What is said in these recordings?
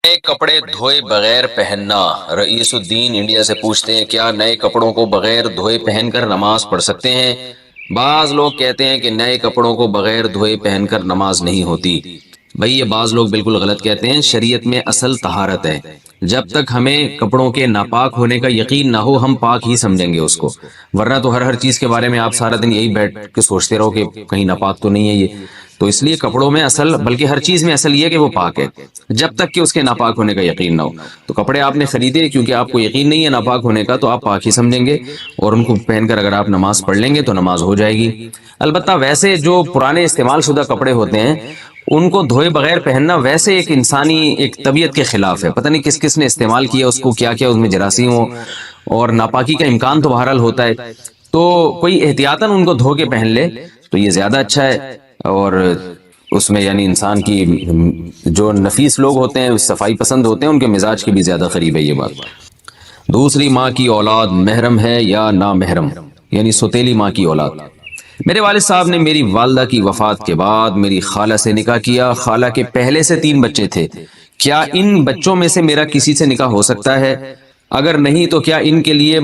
نئے کپڑے دھوئے بغیر پہننا۔ رئیس الدین انڈیا سے پوچھتے ہیں کیا نئے کپڑوں کو بغیر دھوئے پہن کر نماز پڑھ سکتے ہیں؟ بعض لوگ کہتے ہیں کہ نئے کپڑوں کو بغیر دھوئے پہن کر نماز نہیں ہوتی۔ بھئی یہ بعض لوگ بالکل غلط کہتے ہیں۔ شریعت میں اصل طہارت ہے۔ جب تک ہمیں کپڑوں کے ناپاک ہونے کا یقین نہ ہو ہم پاک ہی سمجھیں گے اس کو، ورنہ تو ہر چیز کے بارے میں آپ سارا دن یہی بیٹھ کے سوچتے رہو کہ کہیں ناپاک تو نہیں ہے یہ۔ تو اس لیے کپڑوں میں اصل، بلکہ ہر چیز میں اصل یہ ہے کہ وہ پاک ہے جب تک کہ اس کے ناپاک ہونے کا یقین نہ ہو۔ تو کپڑے آپ نے خریدے کیونکہ آپ کو یقین نہیں ہے ناپاک ہونے کا، تو آپ پاک ہی سمجھیں گے اور ان کو پہن کر اگر آپ نماز پڑھ لیں گے تو نماز ہو جائے گی۔ البتہ ویسے جو پرانے استعمال شدہ کپڑے ہوتے ہیں ان کو دھوئے بغیر پہننا ویسے ایک انسانی ایک طبیعت کے خلاف ہے۔ پتہ نہیں کس کس نے استعمال کیا اس کو، کیا کیا اس میں جراثیم ہو، اور ناپاکی کا امکان تو بہرحال ہوتا ہے۔ تو کوئی احتیاطاً ان کو دھو کے پہن لے تو یہ زیادہ اچھا ہے، اور اس میں یعنی انسان کی جو نفیس لوگ ہوتے ہیں، صفائی پسند ہوتے ہیں، ان کے مزاج کے بھی زیادہ قریب ہے یہ بات۔ دوسری ماں کی اولاد محرم ہے یا نامحرم، یعنی سوتیلی ماں کی اولاد۔ میرے والد صاحب نے میری والدہ کی وفات کے بعد میری خالہ سے نکاح کیا۔ خالہ کے پہلے سے 3 بچے تھے۔ کیا ان بچوں میں سے میرا کسی سے نکاح ہو سکتا ہے؟ اگر نہیں تو کیا ان کے لیے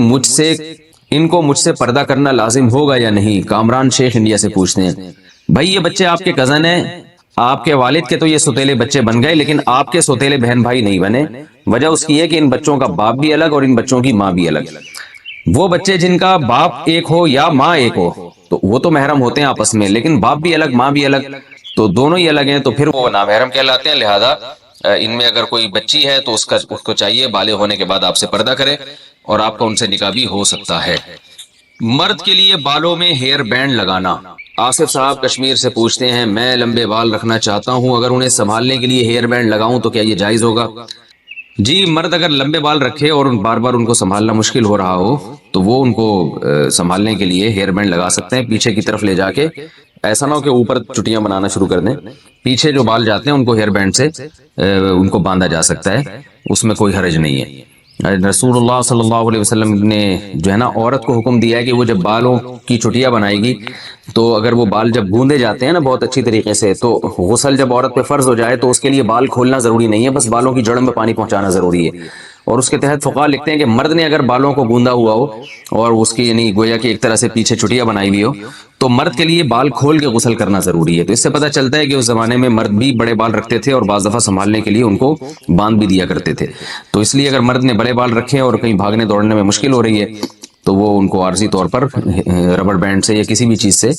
ان کو مجھ سے پردہ کرنا لازم ہوگا یا نہیں؟ کامران شیخ انڈیا سے پوچھتے ہیں۔ بھائی یہ بچے آپ کے کزن ہیں، آپ کے والد کے تو یہ سوتیلے بچے بن گئے، لیکن آپ کے سوتیلے بہن بھائی نہیں بنے۔ وجہ اس کی ہے کہ ان بچوں کا باپ بھی الگ اور ان بچوں کی ماں بھی الگ۔ وہ بچے جن کا باپ ایک ہو یا ماں ایک ہو تو وہ تو محرم ہوتے ہیں آپس میں، لیکن باپ بھی الگ ماں بھی الگ، تو دونوں ہی الگ ہیں، تو پھر وہ نامحرم کہلاتے ہیں۔ لہذا ان میں اگر کوئی بچی ہے تو اس کو چاہیے بالغ ہونے کے بعد آپ سے پردہ کرے، اور آپ کا ان سے نکاح بھی ہو سکتا ہے۔ مرد کے لیے بالوں میں ہیئر بینڈ لگانا۔ آصف صاحب کشمیر سے پوچھتے ہیں میں لمبے بال رکھنا چاہتا ہوں، اگر انہیں سنبھالنے کے لیے ہیئر بینڈ لگاؤں تو کیا یہ جائز ہوگا؟ جی، مرد اگر لمبے بال رکھے اور بار بار ان کو سنبھالنا مشکل ہو رہا ہو تو وہ ان کو سنبھالنے کے لیے ہیئر بینڈ لگا سکتے ہیں، پیچھے کی طرف لے جا کے۔ ایسا نہ ہو کہ اوپر چٹیاں بنانا شروع کر دیں، پیچھے جو بال جاتے ہیں ان کو ہیئر بینڈ سے ان کو باندھا جا سکتا ہے، اس میں کوئی حرج نہیں ہے۔ رسول اللہ صلی اللہ علیہ وسلم نے جو ہے نا عورت کو حکم دیا ہے کہ وہ جب بالوں کی چٹیاں بنائے گی تو اگر وہ بال جب گوندے جاتے ہیں نا بہت اچھی طریقے سے، تو غسل جب عورت پہ فرض ہو جائے تو اس کے لیے بال کھولنا ضروری نہیں ہے، بس بالوں کی جڑ میں پانی پہنچانا ضروری ہے۔ اور اس کے تحت فقہاء لکھتے ہیں کہ مرد نے اگر بالوں کو گوندا ہوا ہو اور اس کی یعنی گویا کہ ایک طرح سے پیچھے چٹیاں بنائی ہوئی ہو تو مرد کے لیے بال کھول کے غسل کرنا ضروری ہے۔ تو اس سے پتہ چلتا ہے کہ اس زمانے میں مرد بھی بڑے بال رکھتے تھے اور بعض دفعہ سنبھالنے کے لیے ان کو باندھ بھی دیا کرتے تھے۔ تو اس لیے اگر مرد نے بڑے بال رکھے اور کہیں بھاگنے دوڑنے میں مشکل ہو رہی ہے تو وہ ان کو عارضی طور پر ربڑ بینڈ سے یا کسی بھی چیز سے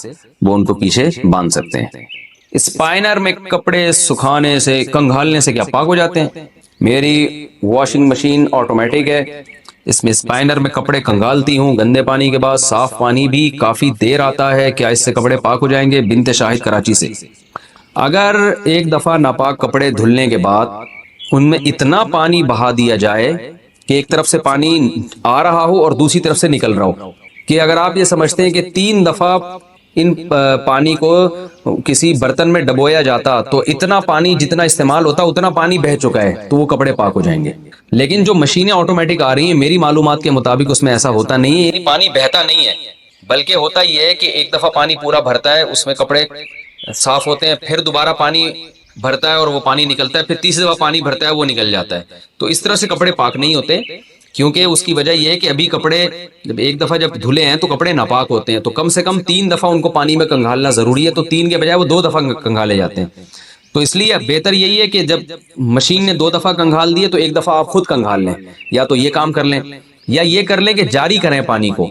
وہ ان کو پیچھے باندھ سکتے ہیں۔ اسپائنر میں کپڑے سکھانے سے کنگھالنے سے کیا پاک ہو جاتے ہیں؟ میری واشنگ مشین آٹومیٹک ہے، اس میں اسپائنر میں کپڑے کنگالتی ہوں، گندے پانی کے بعد صاف پانی بھی کافی دیر آتا ہے، کیا اس سے کپڑے پاک ہو جائیں گے؟ بنت شاہد کراچی سے۔ اگر ایک دفعہ ناپاک کپڑے دھلنے کے بعد ان میں اتنا پانی بہا دیا جائے کہ ایک طرف سے پانی آ رہا ہو اور دوسری طرف سے نکل رہا ہو، کہ اگر آپ یہ سمجھتے ہیں کہ 3 دفعہ ان پانی کو کسی برتن میں ڈبویا جاتا تو اتنا پانی جتنا استعمال ہوتا اتنا پانی بہہ چکا ہے تو وہ کپڑے پاک ہو جائیں گے۔ لیکن جو مشینیں آٹومیٹک آ رہی ہیں میری معلومات کے مطابق اس میں ایسا ہوتا نہیں ہے، پانی بہتا نہیں ہے، بلکہ ہوتا یہ ہے کہ ایک دفعہ پانی پورا بھرتا ہے، اس میں کپڑے صاف ہوتے ہیں، پھر دوبارہ پانی بھرتا ہے اور وہ پانی نکلتا ہے، پھر تیسری دفعہ پانی بھرتا ہے وہ نکل جاتا ہے۔ تو اس طرح سے کپڑے پاک نہیں ہوتے، کیونکہ اس کی وجہ یہ ہے کہ ابھی کپڑے جب ایک دفعہ جب دھلے ہیں تو کپڑے ناپاک ہوتے ہیں، تو کم سے کم 3 دفعہ ان کو پانی میں کنگھالنا ضروری ہے، تو 3 کے بجائے وہ 2 دفعہ کنگھالے جاتے ہیں۔ تو اس لیے بہتر یہی ہے کہ جب مشین نے 2 دفعہ کنگھال دیے تو ایک دفعہ آپ خود کنگھال لیں، یا تو یہ کام کر لیں یا یہ کر لیں کہ جاری کریں پانی کو۔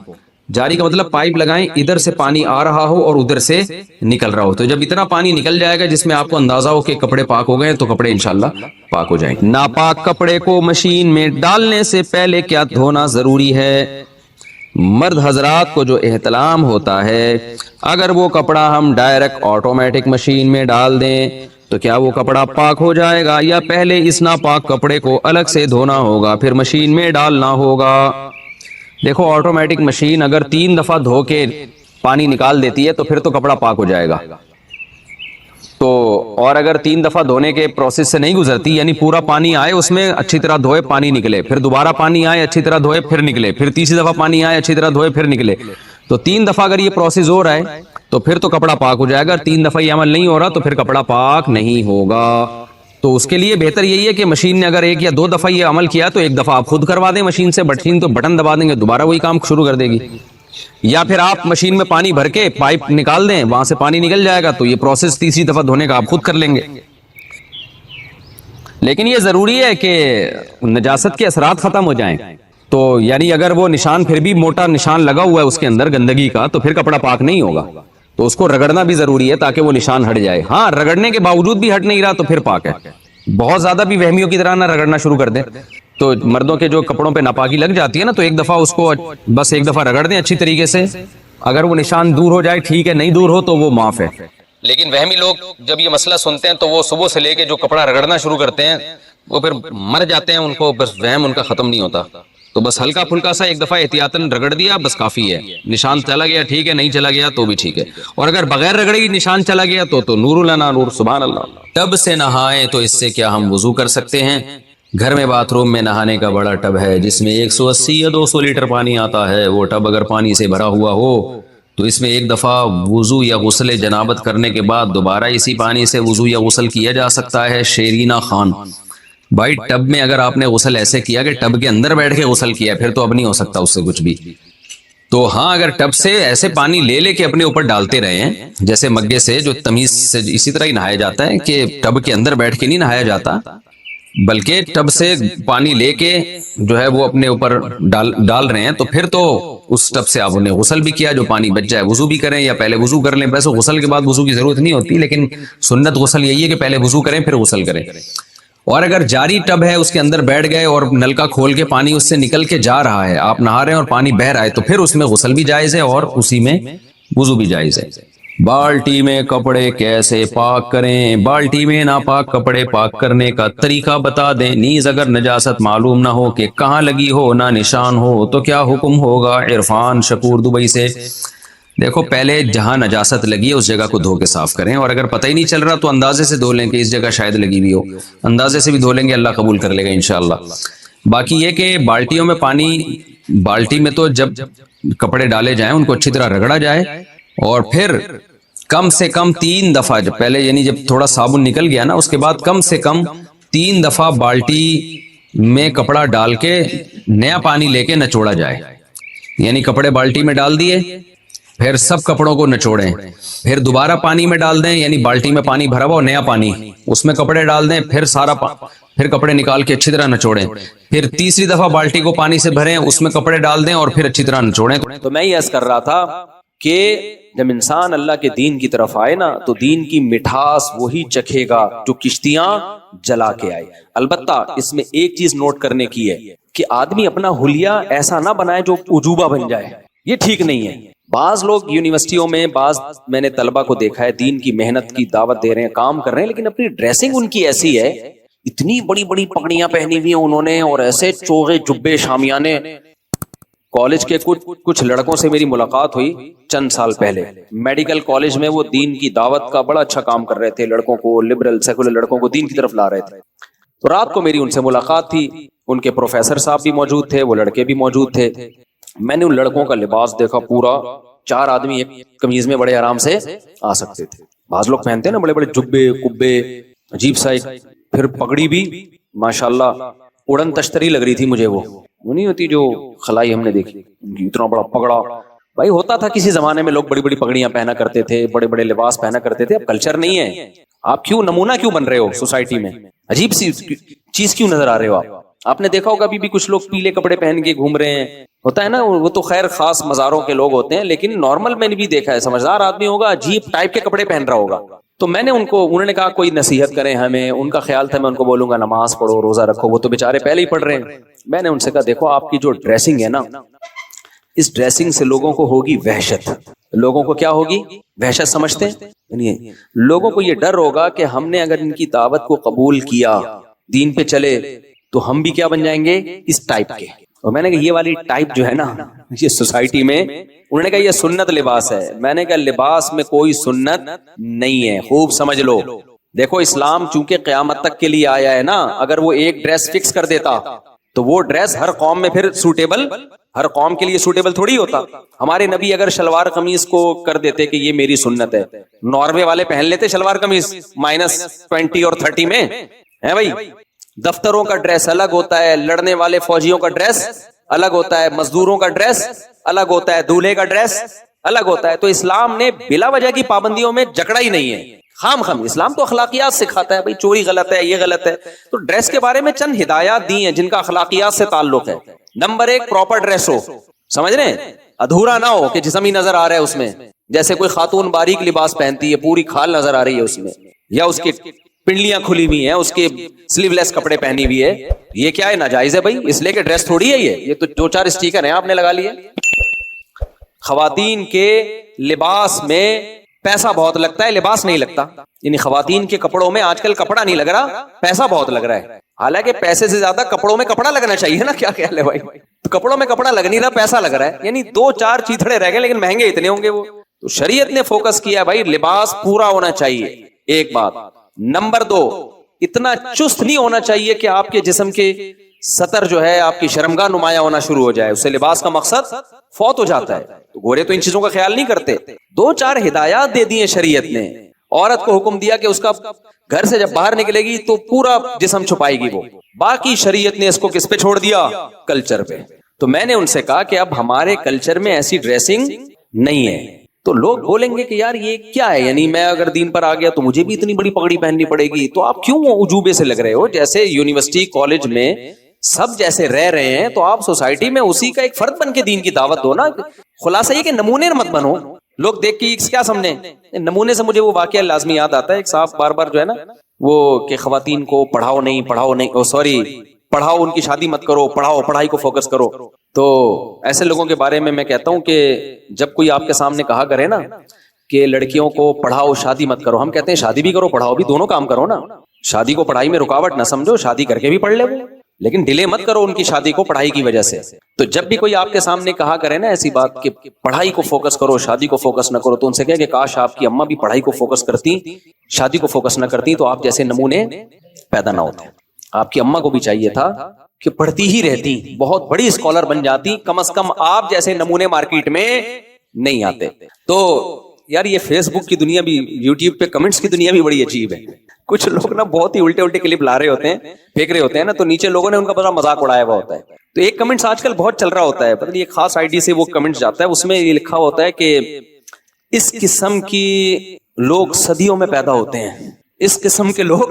جاری کا مطلب پائپ لگائیں، ادھر سے پانی آ رہا ہو اور ادھر سے نکل رہا ہو، تو جب اتنا پانی نکل جائے گا جس میں آپ کو اندازہ ہو کہ کپڑے پاک ہو گئے تو کپڑے انشاءاللہ پاک ہو جائیں گے۔ ناپاک کپڑے کو مشین میں ڈالنے سے پہلے کیا دھونا ضروری ہے؟ مرد حضرات کو جو احتلام ہوتا ہے، اگر وہ کپڑا ہم ڈائریکٹ آٹومیٹک مشین میں ڈال دیں تو کیا وہ کپڑا پاک ہو جائے گا، یا پہلے اس ناپاک کپڑے کو الگ سے دھونا ہوگا پھر مشین میں ڈالنا ہوگا؟ دیکھو آٹومیٹک مشین اگر 3 دفعہ دھو کے پانی نکال دیتی ہے تو پھر تو کپڑا پاک ہو جائے گا، تو اور اگر 3 دفعہ دھونے کے پروسیس سے نہیں گزرتی، یعنی پورا پانی آئے اس میں اچھی طرح دھوئے پانی نکلے، پھر دوبارہ پانی آئے اچھی طرح دھوئے پھر نکلے، پھر تیسری دفعہ پانی آئے اچھی طرح دھوئے پھر نکلے، تو 3 دفعہ اگر یہ پروسیس ہو رہا ہے تو پھر تو کپڑا پاک ہو جائے گا، 3 دفعہ یہ عمل نہیں ہو رہا تو پھر کپڑا پاک نہیں ہوگا۔ تو اس کے لیے بہتر یہی ہے کہ مشین نے اگر ایک یا دو دفعہ یہ عمل کیا تو ایک دفعہ آپ خود کروا دیں مشین سے، مشین تو بٹن دبا دیں گے دوبارہ وہی کام شروع کر دے گی، یا پھر آپ مشین میں پانی بھر کے پائپ نکال دیں، وہاں سے پانی نکل جائے گا تو یہ پروسیس تیسری دفعہ دھونے کا آپ خود کر لیں گے۔ لیکن یہ ضروری ہے کہ نجاست کے اثرات ختم ہو جائیں، تو یعنی اگر وہ نشان پھر بھی موٹا نشان لگا ہوا ہے اس کے اندر گندگی کا تو پھر کپڑا پاک نہیں ہوگا، تو اس کو رگڑنا بھی ضروری ہے تاکہ وہ نشان ہٹ جائے۔ ہاں رگڑنے کے باوجود بھی ہٹ نہیں رہا تو پھر پاک ہے، بہت زیادہ بھی وہمیوں کی طرح نہ رگڑنا شروع کر دیں۔ تو مردوں کے جو کپڑوں پہ ناپاکی لگ جاتی ہے نا، تو ایک دفعہ اس کو بس ایک دفعہ رگڑ دیں اچھی طریقے سے، اگر وہ نشان دور ہو جائے ٹھیک ہے، نہیں دور ہو تو وہ معاف ہے۔ لیکن وہمی لوگ جب یہ مسئلہ سنتے ہیں تو وہ صبح سے لے کے جو کپڑا رگڑنا شروع کرتے ہیں وہ پھر مر جاتے ہیں، ان کو بس وہم ان کا ختم نہیں ہوتا۔ تو بس ہلکا پھلکا سا ایک دفعہ احتیاطاً رگڑ دیا بس کافی ہے، نشان چلا گیا ٹھیک ہے، نہیں چلا گیا تو بھی ٹھیک ہے، اور اگر بغیر رگڑے ہی نشان چلا گیا تو نور لنا نور، سبحان اللہ۔ ٹب سے نہائیں تو اس سے کیا ہم وضو کر سکتے ہیں؟ گھر میں باتھ روم میں نہانے کا بڑا ٹب ہے جس میں 180 یا 200 لیٹر پانی آتا ہے، وہ ٹب اگر پانی سے بھرا ہوا ہو تو اس میں ایک دفعہ وضو یا غسل جنابت کرنے کے بعد دوبارہ اسی پانی سے وضو یا غسل کیا جا سکتا ہے۔ شیرینہ خان: بھائی ٹب میں اگر آپ نے غسل ایسے کیا کہ ٹب کے اندر بیٹھ کے غسل کیا پھر تو اب نہیں ہو سکتا اس سے کچھ بھی۔ تو ہاں اگر ٹب سے ایسے پانی لے لے کے اپنے اوپر ڈالتے رہے ہیں جیسے مگے سے جو تمیز سے اسی طرح ہی نہایا جاتا ہے کہ ٹب کے اندر بیٹھ کے نہیں نہایا جاتا، بلکہ ٹب سے پانی لے کے جو ہے وہ اپنے اوپر ڈال رہے ہیں، تو پھر تو اس ٹب سے آپ انہیں غسل بھی کیا، جو پانی بچ جائے وضو بھی کریں یا پہلے وضو کر لیں۔ ویسے غسل کے بعد وضو کی ضرورت نہیں ہوتی، لیکن سنت غسل یہی ہے کہ پہلے وضو کریں پھر غسل کریں۔ اور اگر جاری ٹب ہے اس کے اندر بیٹھ گئے اور نلکا کھول کے پانی اس سے نکل کے جا رہا ہے، آپ نہا رہے ہیں اور پانی بہ رہا ہے، تو پھر اس میں غسل بھی جائز ہے اور اسی میں وضو بھی جائز ہے۔ بالٹی میں کپڑے کیسے پاک کریں؟ بالٹی میں ناپاک کپڑے پاک کرنے کا طریقہ بتا دیں، نیز اگر نجاست معلوم نہ ہو کہ کہاں لگی ہو، نہ نشان ہو تو کیا حکم ہوگا؟ عرفان شکور دبئی سے: دیکھو پہلے جہاں نجاست لگی ہے اس جگہ کو دھو کے صاف کریں، اور اگر پتہ ہی نہیں چل رہا تو اندازے سے دھو لیں کہ اس جگہ شاید لگی ہوئی ہو، اندازے سے بھی دھو لیں گے اللہ قبول کر لے گا انشاءاللہ۔ باقی یہ کہ بالٹیوں میں پانی، بالٹی میں تو جب کپڑے ڈالے جائیں ان کو اچھی طرح رگڑا جائے، اور پھر کم سے کم 3 دفعہ، جب پہلے یعنی جب تھوڑا صابن نکل گیا نا اس کے بعد کم سے کم 3 دفعہ بالٹی میں کپڑا ڈال کے نیا پانی لے کے نچوڑا جائے، یعنی کپڑے بالٹی میں ڈال دیے پھر سب کپڑوں کو نچوڑیں، پھر دوبارہ پانی میں ڈال دیں، یعنی بالٹی میں پانی بھرا ہوا نیا پانی اس میں کپڑے ڈال دیں، پھر پھر کپڑے نکال کے اچھی طرح نچوڑیں، پھر تیسری دفعہ بالٹی کو پانی سے بھریں اس میں کپڑے ڈال دیں اور پھر اچھی طرح نچوڑیں۔ تو میں یہ عرض کر رہا تھا کہ جب انسان اللہ کے دین کی طرف آئے نا تو دین کی مٹھاس وہی چکھے گا جو کشتیاں جلا کے آئے۔ البتہ اس میں ایک چیز نوٹ کرنے کی ہے کہ آدمی اپنا حلیہ ایسا نہ بنائے جو عجوبہ بن جائے، یہ ٹھیک نہیں ہے۔ بعض لوگ یونیورسٹیوں میں، بعض میں نے طلبہ کو دیکھا ہے دین کی محنت کی دعوت دے رہے ہیں، کام کر رہے ہیں، لیکن اپنی ڈریسنگ ان کی ایسی ہے، اتنی بڑی بڑی پگڑیاں پہنی ہوئی ہیں انہوں نے اور ایسے چوغے جبے شامیانے۔ کالج کے کچھ لڑکوں سے میری ملاقات ہوئی چند سال پہلے میڈیکل کالج میں، وہ دین کی دعوت کا بڑا اچھا کام کر رہے تھے، لڑکوں کو، لبرل سیکولر لڑکوں کو دین کی طرف لا رہے تھے۔ تو رات کو میری ان سے ملاقات تھی، ان کے پروفیسر صاحب بھی موجود تھے، وہ لڑکے بھی موجود تھے۔ میں نے ان لڑکوں کا لباس دیکھا، پورا 4 آدمی ایک قمیض میں بڑے آرام سے آ سکتے تھے۔ بعض لوگ پہنتے ہیں نا بڑے بڑے جبے کبے، عجیب سا، پھر پگڑی بھی ماشاءاللہ اڑن تشتری لگ رہی تھی مجھے، وہ نہیں ہوتی جو خلائی ہم نے دیکھی، اتنا بڑا پگڑا۔ بھائی ہوتا تھا کسی زمانے میں لوگ بڑی بڑی پگڑیاں پہنا کرتے تھے، بڑے بڑے لباس پہنا کرتے تھے، اب کلچر نہیں ہے۔ آپ کیوں نمونہ کیوں بن رہے ہو سوسائٹی میں؟ عجیب سی چیز کیوں نظر آ رہے ہو آپ نے دیکھا ہوگا ابھی بھی کچھ لوگ پیلے کپڑے پہن کے گھوم رہے ہیں، ہوتا ہے نا، وہ تو خیر خاص مزاروں کے لوگ ہوتے ہیں، لیکن نارمل میں نے بھی دیکھا ہے، سمجھدار آدمی ہوگا عجیب ٹائپ کے کپڑے پہن رہا ہوگا۔ تو میں نے انہوں نے کہا کوئی نصیحت کریں ہمیں، ان کا خیال تھا میں ان کو بولوں گا نماز پڑھو، روزہ رکھو، وہ تو بیچارے پہلے ہی پڑھ رہے ہیں۔ میں نے ان سے کہا دیکھو آپ کی جو ڈریسنگ ہے نا، اس ڈریسنگ سے لوگوں کو ہوگی وحشت۔ لوگوں کو کیا ہوگی؟ وحشت سمجھتے ہیں، یعنی لوگوں کو یہ ڈر ہوگا کہ ہم نے اگر ان کی دعوت کو قبول کیا، دین پہ چلے، تو ہم بھی کیا بن جائیں گے؟ اس ٹائپ کے۔ اور میں نے کہا یہ والی ٹائپ جو ہے نا یہ سوسائٹی میں، انہوں نے کہا یہ سنت لباس ہے۔ میں نے کہا لباس میں کوئی سنت نہیں ہے، خوب سمجھ لو۔ دیکھو اسلام چونکہ قیامت تک کے لیے آیا ہے نا، اگر وہ ایک ڈریس فکس کر دیتا تو وہ ڈریس ہر قوم میں پھر سوٹیبل، ہر قوم کے لیے سوٹیبل تھوڑی ہوتا۔ ہمارے نبی اگر شلوار قمیض کو کر دیتے کہ یہ میری سنت ہے، ناروے والے پہن لیتے شلوار قمیض -20 اور 30 میں، ہے بھائی. دفتروں کا ڈریس الگ ہوتا ہے, لڑنے والے فوجیوں کا ڈریس الگ ہوتا ہے, مزدوروں کا ڈریس الگ ہوتا ہے, دولہے کا ڈریس الگ ہوتا ہے. تو اسلام نے بلا وجہ کی پابندیوں میں جکڑا ہی نہیں ہے خام خام. اسلام تو اخلاقیات سکھاتا ہے, بھائی چوری غلط ہے, یہ غلط ہے. تو ڈریس کے بارے میں چند ہدایات دی ہیں جن کا اخلاقیات سے تعلق ہے. نمبر 1, پراپر ڈریس ہو, سمجھ رہے ہیں, ادھورا نہ ہو کہ جسم ہی نظر آ رہا ہے اس میں. جیسے کوئی خاتون باریک لباس پہنتی ہے, پوری کھال نظر آ رہی ہے اس میں, یا اس کی پنڈلیاں کھلی ہوئی ہیں, اس کے سلیو لیس کپڑے پہنی ہوئی ہے, یہ کیا ہے, ناجائز ہے بھائی. اس لیے کہ ڈریس تھوڑی ہے یہ تو 2-4 اسٹیکر ہیں آپ نے لگا لیے. خواتین کے لباس میں پیسہ بہت لگتا ہے, لباس نہیں لگتا. یعنی خواتین کے کپڑوں میں آج کل کپڑا نہیں لگ رہا, پیسہ بہت لگ رہا ہے. حالانکہ پیسے سے زیادہ کپڑوں میں کپڑا لگنا چاہیے نا, کیا خیال ہے بھائی؟ تو کپڑوں میں کپڑا لگ نہیں رہا, پیسہ لگ رہا ہے. یعنی 2-4 چیتڑے رہ گئے لیکن مہنگے اتنے ہوں گے وہ. تو شریعت نے فوکس کیا بھائی لباس پورا ہونا چاہیے, ایک بات. نمبر 2, اتنا چست نہیں ہونا چاہیے کہ آپ کے جسم کے سطر جو ہے آپ کی شرمگاہ نمایاں ہونا شروع ہو جائے, اس سے لباس کا مقصد فوت ہو جاتا ہے. تو گورے تو ان چیزوں کا خیال نہیں کرتے. 2-4 ہدایات دے دی ہیں شریعت نے. عورت کو حکم دیا کہ اس کا گھر سے جب باہر نکلے گی تو پورا جسم چھپائے گی وہ. باقی شریعت نے اس کو کس پہ چھوڑ دیا, کلچر پہ. تو میں نے ان سے کہا کہ اب ہمارے کلچر میں ایسی ڈریسنگ نہیں ہے. تو لوگ بولیں گے کہ یار یہ کیا ہے, یعنی میں اگر دین پر آ گیا تو مجھے بھی اتنی بڑی پگڑی پہننی پڑے گی. تو آپ کیوں عجوبے سے لگ رہے ہو؟ جیسے یونیورسٹی کالج میں سب جیسے رہ رہے ہیں تو آپ سوسائٹی میں اسی کا ایک فرد بن کے دین کی دعوت دو نا. خلاصہ یہ کہ نمونے مت بنو. لوگ دیکھ کے کیا سمجھیں نمونے سے. مجھے وہ واقعہ لازمی یاد آتا ہے, ایک صاحب بار بار جو ہے نا وہ کہ خواتین کو پڑھاؤ نہیں, سوری پڑھاؤ, ان کی شادی مت کرو, پڑھاؤ, پڑھائی کو فوکس کرو. تو ایسے لوگوں کے بارے میں کہتا ہوں کہ جب کوئی آپ کے سامنے کہا کرے نا کہ لڑکیوں کو پڑھاؤ شادی مت کرو, ہم کہتے ہیں شادی بھی کرو پڑھاؤ بھی, دونوں کام کرو نا. شادی کو پڑھائی میں رکاوٹ نہ سمجھو, شادی کر کے بھی پڑھ لے, لیکن ڈیلے مت کرو ان کی شادی کو پڑھائی کی وجہ سے. تو جب بھی کوئی آپ کے سامنے کہا کرے نا ایسی بات کہ پڑھائی کو فوکس کرو شادی کو فوکس نہ کرو, تو ان سے کہے کہ کاش آپ کی اماں بھی پڑھائی کو فوکس کرتی, شادی کو فوکس نہ کرتی, تو آپ جیسے نمونے پیدا نہ ہوتے. آپ کی اماں کو بھی چاہیے تھا کہ پڑھتی ہی رہتی, بہت بڑی اسکالر بن جاتی, کم از کم آپ جیسے نمونے مارکیٹ میں نہیں آتے. تو یار یہ فیس بک کی دنیا بھی, یوٹیوب پہ کمنٹس کی دنیا بھی بڑی عجیب ہے. کچھ لوگ نا بہت ہی الٹے کلپ لا رہے ہوتے ہیں, پھینک رہے ہوتے ہیں نا, تو نیچے لوگوں نے ان کا بڑا مذاق اڑایا ہوا ہوتا ہے. تو ایک کمنٹس آج کل بہت چل رہا ہوتا ہے, پتہ نہیں ایک خاص آئی ڈی سے وہ کمنٹ جاتا ہے, اس میں یہ لکھا ہوتا ہے کہ اس قسم کی لوگ صدیوں میں پیدا ہوتے ہیں. اس قسم کے لوگ,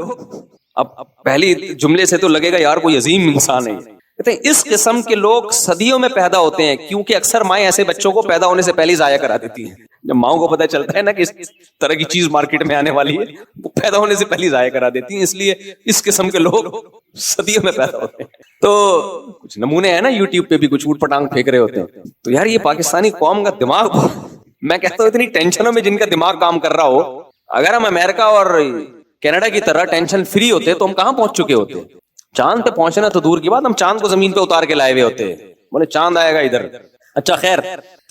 اب پہلی جملے سے تو لگے گا یار کوئی عظیم انسان ہے. کہتے ہیں اس قسم کے لوگ صدیوں میں پیدا ہوتے ہیں, کیونکہ اکثر مائیں ایسے بچوں کو پیدا ہونے سے پہلے ضائع کرا دیتی ہیں. جب ماؤں کو پتہ چلتا ہے نا کہ اس طرح کی چیز مارکیٹ میں آنے والی ہے, وہ پیدا ہونے سے پہلے ضائع کرا دیتی ہیں. اس لیے اس قسم کے لوگ صدیوں میں پیدا ہوتے ہیں. تو کچھ نمونے ہیں نا یوٹیوب پہ بھی, کچھ اوٹ پٹانگ پھینک رہے ہوتے ہیں. تو یار یہ پاکستانی قوم کا دماغ, میں کہتا ہوں اتنی ٹینشنوں میں جن کا دماغ کام کر رہا ہو, اگر ہم امریکہ اور کینیڈا کی طرح ٹینشن فری ہوتے تو ہم کہاں پہنچ چکے ہوتے. چاند پہ پہنچنا تو دور کی بات, ہم چاند کو زمین پہ اتار کے لائے ہوئے ہوتے. بولے چاند آئے گا ادھر. اچھا خیر,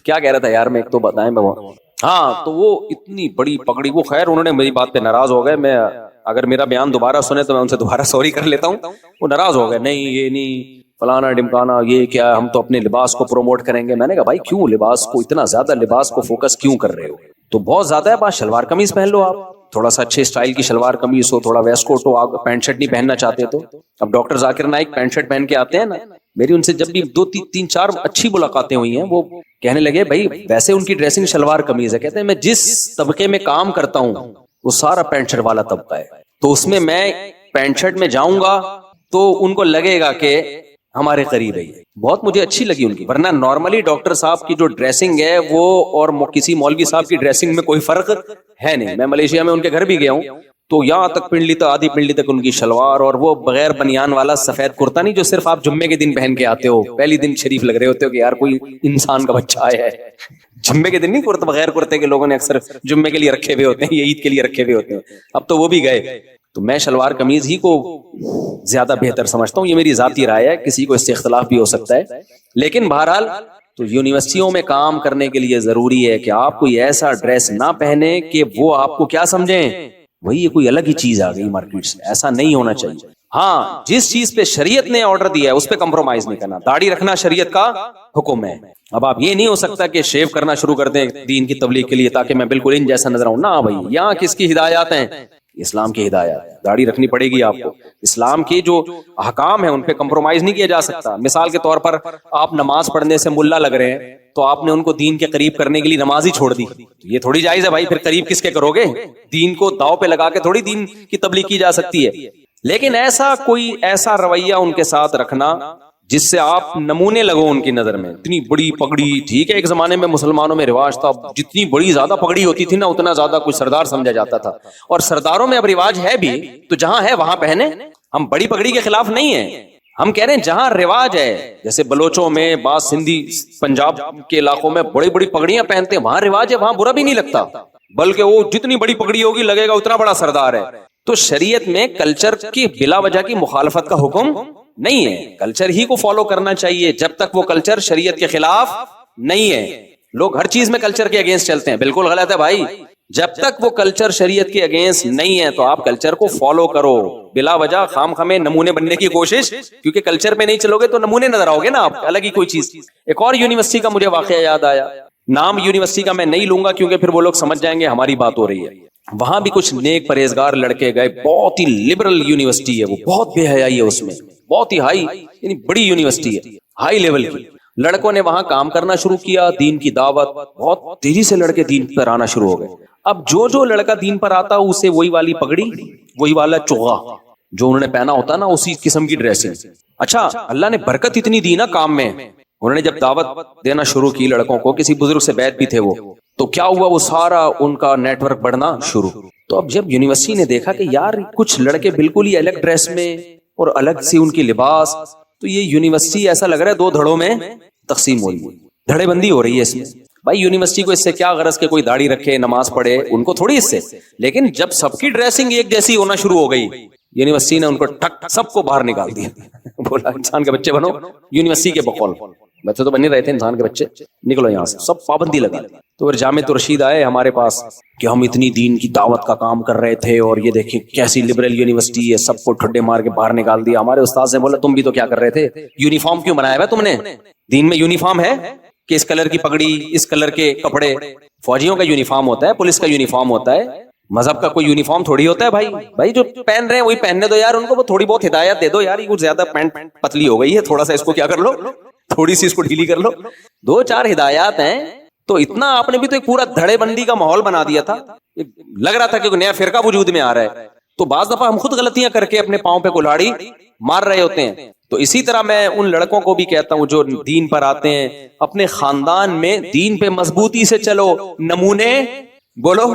کیا کہہ رہا تھا یار میں, ایک تو بتائیں میں وہ, ہاں تو وہ اتنی بڑی پگڑی, وہ خیر انہوں نے میری بات پہ ناراض ہو گئے. میں اگر میرا بیان دوبارہ سنے تو میں ان سے دوبارہ سوری کر لیتا ہوں. وہ ناراض ہو گئے, نہیں یہ نہیں فلانا ڈمکانا, یہ کیا ہم تو اپنے لباس کو پروموٹ کریں گے. میں نے کہا بھائی کیوں لباس کو اتنا زیادہ, لباس کو فوکس کیوں کر رہے ہو؟ تو بہت زیادہ ہے بات, شلوار قمیض پہن لو, آپ تھوڑا سا اچھے اسٹائل کی شلوار قمیض ہو, تھوڑا ویسٹ کوٹ ہو, آپ پینٹ شرٹ نہیں پہننا چاہتے تو. اب doctor Zakir Naik pant shirt پہن کے آتے ہیں نا, میری ان سے جب بھی 2-3-4 اچھی ملاقاتیں ہوئی ہیں, وہ کہنے لگے بھائی ویسے ان کی ڈریسنگ شلوار قمیض ہے. کہتے ہیں میں جس طبقے میں کام کرتا ہوں وہ سارا پینٹ شرٹ والا طبقہ ہے, تو اس میں پینٹ شرٹ میں جاؤں گا تو ان کو لگے گا کہ ہمارے قریب ہے. بہت مجھے اچھی لگی ان کی, ورنہ نارملی ڈاکٹر صاحب کی جو ڈریسنگ ہے وہ اور کسی مولوی صاحب کی ڈریسنگ میں کوئی فرق ہے نہیں. میں ملیشیا میں ان کے گھر بھی گیا ہوں, تو یہاں تک پنڈلی تک, آدھی پنڈلی تک ان کی شلوار, اور وہ بغیر بنیان والا سفید کرتا نہیں جو صرف آپ جمعے کے دن پہن کے آتے ہو, پہلی دن شریف لگ رہے ہوتے ہو کہ یار کوئی انسان کا بچہ آیا ہے. جمعے کے دن نہیں کرتا, بغیر کرتے کے لوگوں نے اکثر جمعے کے لیے رکھے ہوئے ہوتے ہیں, یہ عید کے لیے رکھے ہوئے ہوتے ہیں. اب تو وہ بھی گئے. تو میں شلوار قمیض ہی کو زیادہ بہتر سمجھتا ہوں, یہ میری ذاتی رائے ہے, کسی کو اس سے اختلاف بھی ہو سکتا ہے. لیکن بہرحال تو یونیورسٹیوں میں کام کرنے کے لیے ضروری ہے کہ آپ کوئی ایسا ڈریس نہ پہنے کہ وہ آپ کو کیا سمجھیں وہی یہ کوئی الگ ہی چیز آ گئی مارکیٹ سے. ایسا نہیں ہونا چاہیے. ہاں جس چیز پہ شریعت نے آرڈر دیا ہے اس پہ کمپرومائز نہیں کرنا. داڑھی رکھنا شریعت کا حکم ہے. اب آپ یہ نہیں ہو سکتا کہ شیو کرنا شروع کر دیں دین کی تبلیغ کے لیے تاکہ میں بالکل ان جیسا نظر آؤں. نہ بھائی, یہاں کس کی ہدایات ہیں؟ اسلام کی ہدایت، داڑھی رکھنی پڑے گی آپ کو، اسلام کے جو احکام ہیں ان پہ کمپرومائز نہیں کیا جا سکتا. مثال کے طور پر آپ نماز پڑھنے سے ملا لگ رہے ہیں تو آپ نے ان کو دین کے قریب کرنے کے لیے نماز ہی چھوڑ دی، یہ تھوڑی جائز ہے بھائی. پھر قریب کس کے کرو گے؟ دین کو داؤ پہ لگا کے تھوڑی دین کی تبلیغ کی جا سکتی ہے. لیکن ایسا رویہ ان کے ساتھ رکھنا جس سے آپ نمونے لگو ان کی نظر میں. اتنی بڑی پگڑی، ٹھیک ہے ایک زمانے میں مسلمانوں میں رواج تھا، جتنی بڑی زیادہ پگڑی ہوتی تھی نا اتنا زیادہ کوئی سردار سمجھا جاتا تھا، اور سرداروں میں اب رواج ہے بھی تو جہاں ہے وہاں پہنے. ہم بڑی پگڑی کے خلاف نہیں ہیں، ہم کہہ رہے ہیں جہاں رواج ہے، جیسے بلوچوں میں، بعض سندھی پنجاب کے علاقوں میں بڑی بڑی پگڑیاں پہنتے ہیں، وہاں رواج ہے، وہاں برا بھی نہیں لگتا، بلکہ وہ جتنی بڑی پگڑی ہوگی لگے گا اتنا بڑا سردار ہے. تو شریعت میں کلچر کی بلا وجہ کی مخالفت کا حکم نہیں ہے، کلچر ہی کو فالو کرنا چاہیے جب تک وہ کلچر شریعت کے خلاف نہیں ہے. لوگ ہر چیز میں کلچر کے اگینسٹ چلتے ہیں، بالکل غلط ہے بھائی. جب تک وہ کلچر شریعت کے اگینسٹ نہیں ہے تو آپ کلچر کو فالو کرو، بلا وجہ خام خامے نمونے بننے کی کوشش، کیونکہ کلچر پہ نہیں چلو گے تو نمونے نظر آؤ گے نا آپ، الگ ہی کوئی چیز. ایک اور یونیورسٹی کا مجھے واقعہ یاد آیا، نام یونیورسٹی کا میں نہیں لوں گا کیونکہ پھر وہ لوگ سمجھ جائیں گے ہماری بات ہو رہی ہے. وہاں بھی کچھ نیک پرہیزگار لڑکے گئے، بہت ہی لبرل یونیورسٹی ہے وہ، بہت بے حیائی ہے اس میں، بہت ہی ہائی، یعنی بڑی یونیورسٹی ہے، ہائی لیول کی. لڑکوں نے وہاں کام کرنا شروع کیا، دین کی دعوت، بہت تیزی سے لڑکے دین پر آنا شروع ہو گئے. اب جو لڑکا دین پر آتا اسے وہی والی پگڑی، وہی والا چوغا جو انہوں نے پہنا ہوتا نا، اسی قسم کی ڈریسنگ. اچھا اللہ نے برکت اتنی دی نا کام میں، انہوں نے جب دعوت دینا شروع کی لڑکوں کو، کسی بزرگ سے بیعت بھی تھے وہ، تو کیا ہوا، وہ سارا ان کا نیٹ ورک بڑھنا شروع. تو اب جب یونیورسٹی نے دیکھا کہ یار کچھ لڑکے بالکل ہی الگ ڈریس میں اور الگ سی ان کی لباس، تو یہ یونیورسٹی ایسا لگ رہا ہے دو دھڑوں میں تقسیم ہو رہی ہے، دھڑے بندی ہو رہی ہے اس میں. بھائی یونیورسٹی کو اس سے کیا غرض کہ کوئی داڑھی رکھے نماز پڑھے، ان کو تھوڑی اس سے. لیکن جب سب کی ڈریسنگ ایک جیسی ہونا شروع ہو گئی، یونیورسٹی نے ان کو ٹک سب کو باہر نکال دیا. بولا انسان کے بچے بنو، یونیورسٹی کے بقول بچے تو بن نہیں رہے تھے، انسان کے بچے نکلو یہاں سے، سب پابندی لگا. تو پھر جامع رشید آئے ہمارے پاس کہ ہم اتنی دین کی دعوت کا کام کر رہے تھے اور یہ دیکھیں کیسی لبرل یونیورسٹی ہے، سب کو ٹھڈے مار کے باہر نکال دیا. ہمارے استاد نے بولا تم بھی تو کیا کر رہے تھے، یونیفارم کیوں بنایا ہوا تم نے؟ دین میں یونیفارم ہے کہ اس کلر کی پگڑی، اس کلر کے کپڑے؟ فوجیوں کا یونیفارم ہوتا ہے، پولیس کا یونیفارم ہوتا ہے، مذہب کا کوئی یونیفارم تھوڑی ہوتا ہے. بھائی جو پہن رہے ہیں وہی پہننے دو یار، ان کو وہ تھوڑی بہت ہدایت دے دو یار. یہ کچھ زیادہ پینٹ پتلی ہو گئی ہے، تھوڑا سا اس کو کیا کر لو، تھوڑی سی اس کو ڈھیلی کر لو، دو چار ہدایات ہیں. تو اتنا آپ نے بھی تو ایک پورا دھڑے بندی کا ماحول بنا دیا تھا، لگ رہا تھا کہ نیا فرقہ وجود میں آ رہا ہے. تو بعض دفعہ ہم خود غلطیاں کر کے اپنے پاؤں پہ کلاڑی مار رہے ہوتے ہیں. تو اسی طرح میں ان لڑکوں کو بھی کہتا ہوں جو دین پر آتے ہیں، اپنے خاندان میں دین پہ مضبوطی سے چلو، نمونے بولو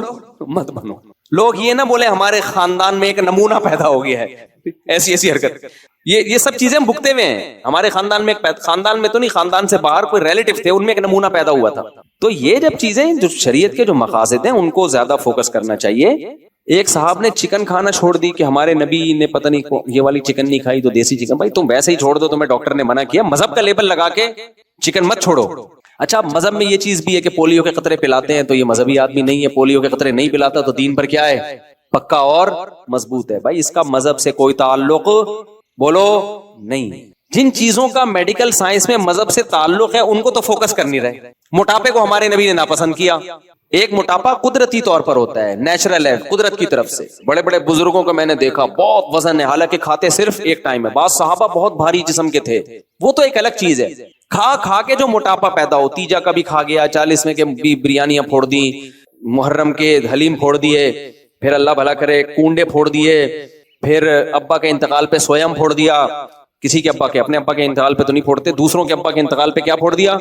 مت بنو. لوگ یہ نہ بولے ہمارے خاندان میں ایک نمونہ پیدا ہو گیا ہے، ایسی حرکت. یہ سب چیزیں ہم بھگتے ہوئے ہیں. ہمارے خاندان میں خاندان میں تو نہیں، خاندان سے باہر کوئی ریلیٹو تھے، ان میں ایک نمونہ پیدا ہوا تھا. تو یہ جب چیزیں جو شریعت کے جو مقاصد ہیں ان کو زیادہ فوکس کرنا چاہیے. ایک صاحب نے چکن کھانا چھوڑ دی کہ ہمارے نبی نے پتہ نہیں یہ والی چکن نہیں کھائی تو دیسی چکن. بھائی تم ویسے ہی چھوڑ دو، تمہیں ڈاکٹر نے منع کیا، مذہب کا لیبل لگا کے چکن مت چھوڑو. اچھا مذہب میں یہ چیز بھی ہے کہ پولیو کے قطرے پلاتے ہیں، تو یہ مذہبی آدمی نہیں ہے، پولیو کے قطرے نہیں پلاتا تو دین پر کیا ہے، پکا اور مضبوط ہے. بھائی اس کا مذہب سے کوئی تعلق بولو نہیں. جن چیزوں کا میڈیکل سائنس میں مذہب سے تعلق ہے ان کو تو فوکس کر نہیں رہے. موٹاپے کو ہمارے نبی نے ناپسند کیا. ایک موٹاپا قدرتی طور پر ہوتا ہے، نیچرل ہے، قدرت کی طرف سے. بڑے بڑے بزرگوں کو میں نے دیکھا بہت وزن ہے، حالانکہ کھاتے صرف ایک ٹائم ہے. بعض صحابہ بہت بھاری جسم کے تھے، وہ تو ایک الگ چیز ہے. کھا کے جو موٹاپا پیدا ہو، تیجا کبھی کھا گیا، 40 میں کے بریانیاں پھوڑ دی، محرم کے حلیم پھوڑ دیے، پھر اللہ بھلا کرے کنڈے پھوڑ دیے، پھر ابا کے انتقال پہ سویم پھوڑ دیا. کسی کے ابا کے، اپنے ابا کے انتقال پہ تو نہیں پھوڑتے، دوسروں کے ابا کے انتقال پہ کیا پھوڑ دیا،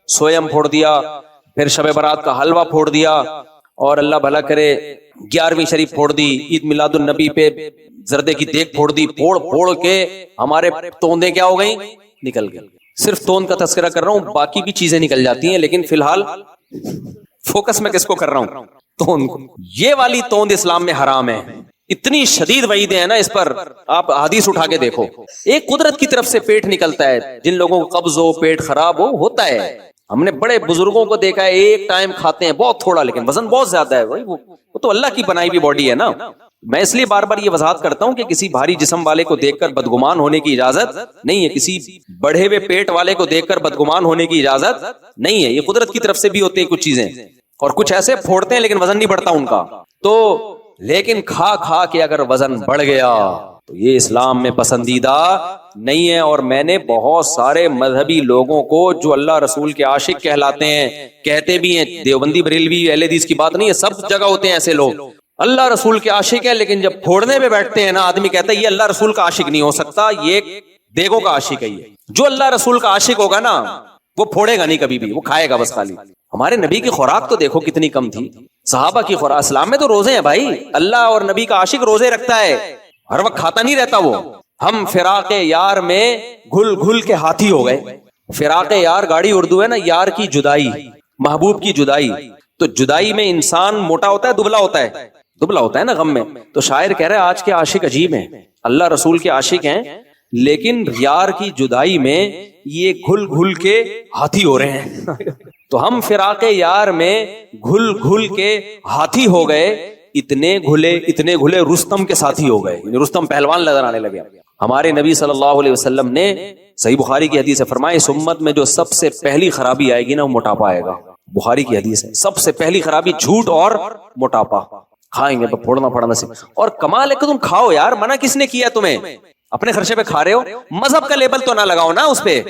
سویم پھوڑ دیا. پھر شب برات کا حلوہ پھوڑ دیا، اور اللہ بھلا کرے 11ویں شریف پھوڑ دی. عید میلاد النبی پہ زردے کی دیگ پھوڑ دی. پھوڑ کے ہمارے توندے کیا ہو گئی، نکل گئی. صرف توند کا تذکرہ کر رہا ہوں، باقی بھی چیزیں نکل جاتی ہیں، لیکن فی الحال فوکس میں کس کو کر رہا ہوں، توند کو. یہ والی توند اسلام میں حرام ہے. اتنی شدید وعیدیں ہیں نا اس پر، آپ حدیث اٹھا کے دیکھو. ایک قدرت کی طرف سے پیٹ نکلتا ہے، جن لوگوں کو قبض ہو، پیٹ خراب ہو، ہوتا ہے. ہم نے بڑے بزرگوں کو دیکھا ہے ایک ٹائم کھاتے ہیں بہت تھوڑا، لیکن وزن بہت زیادہ ہے. وہ تو اللہ کی بنائی ہوئی باڈی ہے نا. میں اس لیے بار بار یہ وضاحت کرتا ہوں کہ کسی بھاری جسم والے کو دیکھ کر بدگمان ہونے کی اجازت نہیں ہے، کسی بڑھے ہوئے پیٹ والے کو دیکھ کر بدگمان ہونے کی اجازت نہیں ہے. یہ قدرت کی طرف سے بھی ہوتے ہیں کچھ چیزیں، اور کچھ ایسے پھوڑتے ہیں لیکن وزن نہیں بڑھتا ان کا. تو لیکن کھا کھا کے اگر وزن بڑھ گیا تو یہ اسلام میں پسندیدہ نہیں ہے. اور میں نے بہت سارے مذہبی لوگوں کو جو اللہ رسول کے عاشق کہلاتے ہیں, کہتے بھی ہیں, دیوبندی بریلوی اہل حدیث کی بات نہیں ہے, سب جگہ ہوتے ہیں ایسے لوگ, اللہ رسول کے عاشق ہے, لیکن جب پھوڑنے پہ بیٹھتے ہیں نا, آدمی کہتا ہے یہ اللہ رسول کا عاشق نہیں ہو سکتا, یہ دیگوں کا عاشق ہے. یہ جو اللہ رسول کا عاشق ہوگا نا وہ پھوڑے گا نہیں کبھی بھی, وہ کھائے گا بس خالی. ہمارے نبی کی خوراک تو دیکھو کتنی کم تھی, صحابہ کی خوراک. اسلام میں تو روزے ہیں بھائی, اللہ اور نبی کا عاشق روزے رکھتا ہے, ہر وقت کھاتا نہیں رہتا وہ. ہم فراق یار میں گھل گھل کے ہاتھی ہو گئے. فراق یار گاڑی اردو ہے نا, یار کی جدائی, محبوب کی جدائی. تو جدائی میں انسان موٹا ہوتا ہے دبلا ہوتا ہے, دبلا ہوتا ہے نا غم میں. تو شاعر کہہ رہے ہیں آج کے عاشق عجیب ہیں, اللہ رسول کے عاشق ہیں لیکن یار کی جدائی میں یہ گھل گھل کے ہاتھی ہو رہے ہیں. تو ہم فراق یار میں گھل گھل کے ہاتھی ہو گئے, اتنے گھلے رستم کے ساتھی ہو گئے, رستم پہلوان نظر آنے لگے. ہمارے نبی صلی اللہ علیہ وسلم نے صحیح بخاری کی حدیث ہے فرمایا, اس امت میں جو سب سے پہلی خرابی آئے گی نا وہ موٹاپا آئے گا. بخاری کی حدیث ہے, سب سے پہلی خرابی جھوٹ اور موٹاپا. کھائیں گے تو پھوڑنا پڑنا سے. اور کمال ہے کہ تم کھاؤ یار, منع کس نے کیا تمہیں؟ اپنے خرچے پہ کھا رہے ہو, مذہب کا لیبل تو نہ لگاؤ نا اس پہ.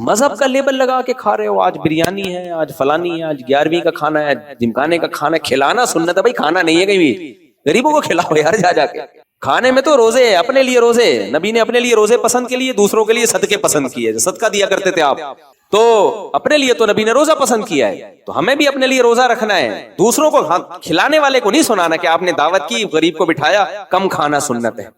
مذہب کا لیبل لگا کے کھا رہے ہو, آج بریانی ہے, آج فلانی ہے, آج 11ویں کا کھانا ہے, جمکانے کا کھانا. کھلانا سنت ہے بھائی, کھانا نہیں ہے کہیں بھی. غریبوں کو کھلاؤ یار جا جا کے. کھانے میں تو روزے ہے, اپنے لیے روزے. نبی نے اپنے لیے روزے پسند کے لیے, دوسروں کے لیے صدقے پسند کیے. صدقہ دیا کرتے تھے آپ, تو اپنے لیے تو نبی نے روزہ پسند کیا ہے, تو ہمیں بھی اپنے لیے روزہ رکھنا ہے. دوسروں کو کھلانے والے کو نہیں سنانا کہ آپ نے دعوت کی, غریب کو بٹھایا, کم کھانا سنت ہے.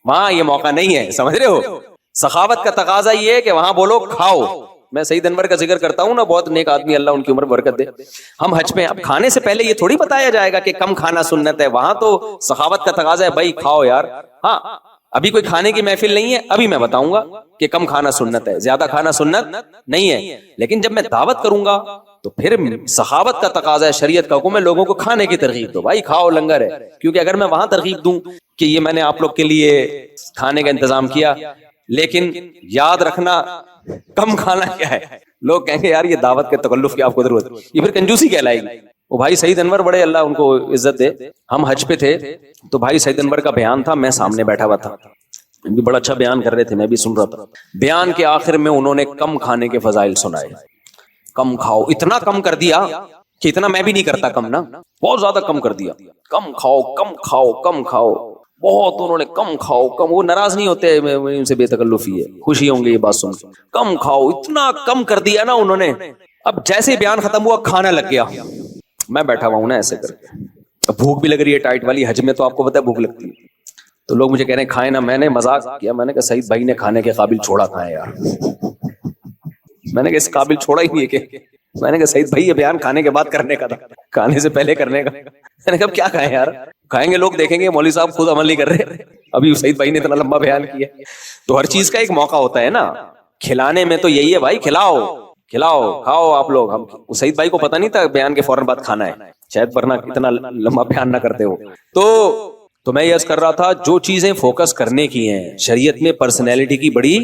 وہاں یہ موقع نہیں ہے, سمجھ رہے ہو. سخاوت کا تقاضا یہ ہے کہ وہاں بولو کھاؤ. میں سعید انور کا ذکر کرتا ہوں نا, بہت نیک آدمی, اللہ ان کی عمر برکت دے. ہم حج پہ, اب کھانے سے پہلے یہ تھوڑی بتایا جائے گا کہ کم کھانا سنت ہے. وہاں تو سخاوت کا تقاضا ہے بھائی کھاؤ یار. ہاں ابھی کوئی کھانے کی محفل نہیں ہے, ابھی میں بتاؤں گا کہ کم کھانا سنت ہے, زیادہ کھانا سنت نہیں ہے. لیکن جب میں دعوت کروں گا تو پھر سخاوت کا تقاضا ہے, شریعت کا حکم ہے, لوگوں کو کھانے کی ترغیب دو, بھائی کھاؤ لنگر ہے. کیونکہ اگر میں وہاں ترغیب دوں کہ یہ میں نے آپ لوگ کے لیے کھانے کا انتظام کیا, لیکن یاد رکھنا کم کھانا کیا ہے, لوگ کہیں گے یار یہ دعوت کے تکلف کی آپ کو ضرورت, یہ پھر کنجوسی کہلائے گی. وہ بھائی سعید انور بڑے, اللہ ان کو عزت دے, ہم حج پہ تھے تو بھائی سعید انور کا بیان تھا, میں سامنے بیٹھا ہوا تھا, بھی بڑا اچھا بیان کر رہے تھے, میں بھی سن رہا تھا. بیان کے آخر میں انہوں نے کم کھانے کے فضائل سنائے. کم کھاؤ, اتنا کم کر دیا کہ اتنا میں بھی نہیں کرتا کم نا, بہت زیادہ کم کر دیا. کم کھاؤ کم کھاؤ کم کھاؤ, بہت انہوں نے کم کھاؤ کم. وہ ناراض نہیں ہوتے, ان سے بے تکلفی ہے, خوشی ہوں گے یہ بات سن کے. کم کھاؤ, اتنا کم کر دیا نا انہوں نے. اب جیسے بیان ختم ہوا کھانا لگ گیا, میں بیٹھا ہوا ہوں نا ایسے کر کے, بھوک بھی لگ رہی ہے ٹائٹ والی, حج میں تو آپ کو پتا ہے بھوک لگتی ہے. تو لوگ مجھے کہہ رہے ہیں کھائے نا, میں نے مذاق کیا, میں نے کہا سعید بھائی نے کھانے کے قابل چھوڑا کہاں ہے یار. میں نے کہا اس قابل چھوڑا ہی نہیں ہے کہ, میں نے کہا سعید بھائی یہ بیان کھانے کے بعد کرنے کا تھا, کھانے سے پہلے کرنے کا. میں نے کہا کیا کھائیں یار, کھائیں گے لوگ دیکھیں گے مولوی صاحب خود عمل نہیں کر رہے, ابھی سعید بھائی نے اتنا لمبا بیان کیا. تو ہر چیز کا ایک موقع ہوتا ہے نا, کھلانے میں تو یہی ہے بھائی, کھلاؤ کھلاؤ کھاؤ آپ لوگ. ہم سعید بھائی کو پتہ نہیں تھا بیان کے فوراً بعد کھانا ہے, شاید ورنہ اتنا لمبا بیان نہ کرتے ہو. تو میں یہ کر رہا تھا, جو چیزیں فوکس کرنے کی ہیں شریعت میں, پرسنالٹی کی بڑی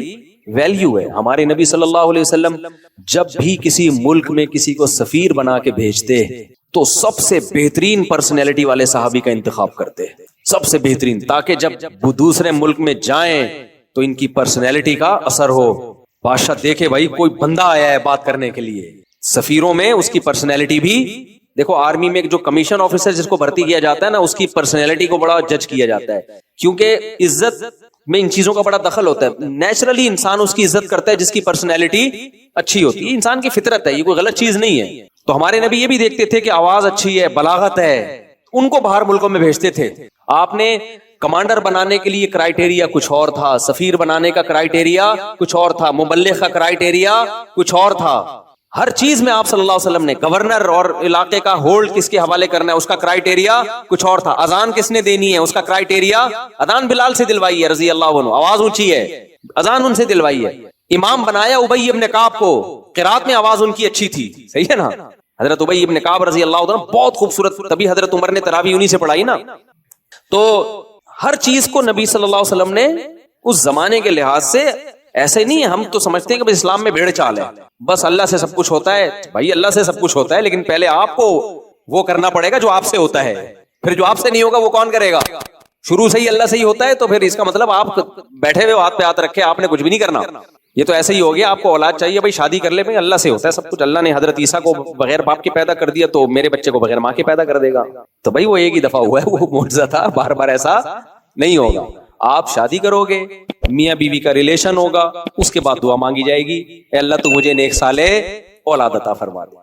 ویلیو ہے. ہمارے نبی صلی اللہ علیہ وسلم جب بھی کسی ملک میں کسی کو سفیر بنا کے بھیجتے تو سب سے بہترین پرسنالٹی والے صحابی کا انتخاب کرتے, سب سے بہترین, تاکہ جب وہ دوسرے ملک میں جائیں تو ان کی پرسنالٹی کا اثر ہو. بادشاہ دیکھے بھائی کوئی بندہ آیا ہے بات کرنے کے لیے. سفیروں میں اس کی پرسنالٹی بھی دیکھو, آرمی میں جو کمیشن آفیسر جس کو بھرتی کیا جاتا ہے نا, اس کی پرسنالٹی کو بڑا جج کیا جاتا ہے, کیونکہ عزت میں ان چیزوں کا بڑا دخل ہوتا ہے. نیچرلی انسان اس کی عزت کرتا ہے جس کی پرسنالٹی اچھی ہوتی ہے, انسان کی فطرت ہے, یہ کوئی غلط چیز نہیں ہے. تو ہمارے نبی یہ بھی دیکھتے تھے کہ آواز اچھی ہے, بلاغت ہے, ان کو باہر ملکوں میں بھیجتے تھے. آپ نے کمانڈر بنانے کے لیے کرائیٹیریا کچھ اور تھا, سفیر بنانے کا کرائیٹیریا کچھ اور تھا, مبلغ کا کرائیٹیریا کچھ اور تھا. ہر چیز میں آپ صلی اللہ علیہ وسلم نے, گورنر اور علاقے کا ہولڈ کس کے حوالے کرنا ہے اس کا کرائیٹیریا کچھ اور تھا, اذان کس نے دینی ہے اس کا کرائیٹیریا, اذان بلال سے دلوائی ہے رضی اللہ عنہ, آواز اونچی ہے, اذان ان سے دلوائی ہے. امام بنایا ابی ابن کعب کو, قرات میں آواز ان کی اچھی تھی, صحیح ہے نا, حضرت ابی ابن کعب رضی اللہ عنہ بہت خوبصورت, تبھی حضرت عمر نے تراویح انہی سے پڑھائی نا. تو ہر چیز کو نبی صلی اللہ علیہ وسلم نے اس زمانے کے لحاظ سے, ایسے نہیں ہے ہم تو سمجھتے ہیں کہ اسلام میں بھیڑ چال ہے, بس اللہ سے سب کچھ ہوتا ہے. بھائی اللہ سے سب کچھ ہوتا ہے, لیکن پہلے آپ کو وہ کرنا پڑے گا جو آپ سے ہوتا ہے. پھر جو آپ سے نہیں ہوگا وہ کون کرے گا؟ شروع سے ہی اللہ سے ہی ہوتا ہے تو پھر اس کا مطلب آپ بیٹھے ہوئے ہاتھ پہ ہاتھ رکھے آپ نے کچھ بھی نہیں کرنا. یہ تو ایسے ہی ہو گیا. آپ کو اولاد چاہیے بھائی شادی کر لے, بھائی اللہ سے ہوتا ہے سب کچھ. اللہ نے حضرت عیسیٰ کو بغیر باپ کے پیدا کر دیا تو میرے بچے کو بغیر ماں کے پیدا کر دے گا. تو بھائی وہ ایک ہی دفعہ ہوا ہے, وہ معجزہ تھا, بار بار ایسا نہیں ہوگا. آپ شادی کرو گے, میاں بیوی کا ریلیشن ہوگا, اس کے بعد دعا مانگی جائے گی, اے اللہ تو مجھے نیک صالح اولاد عطا فرما دے.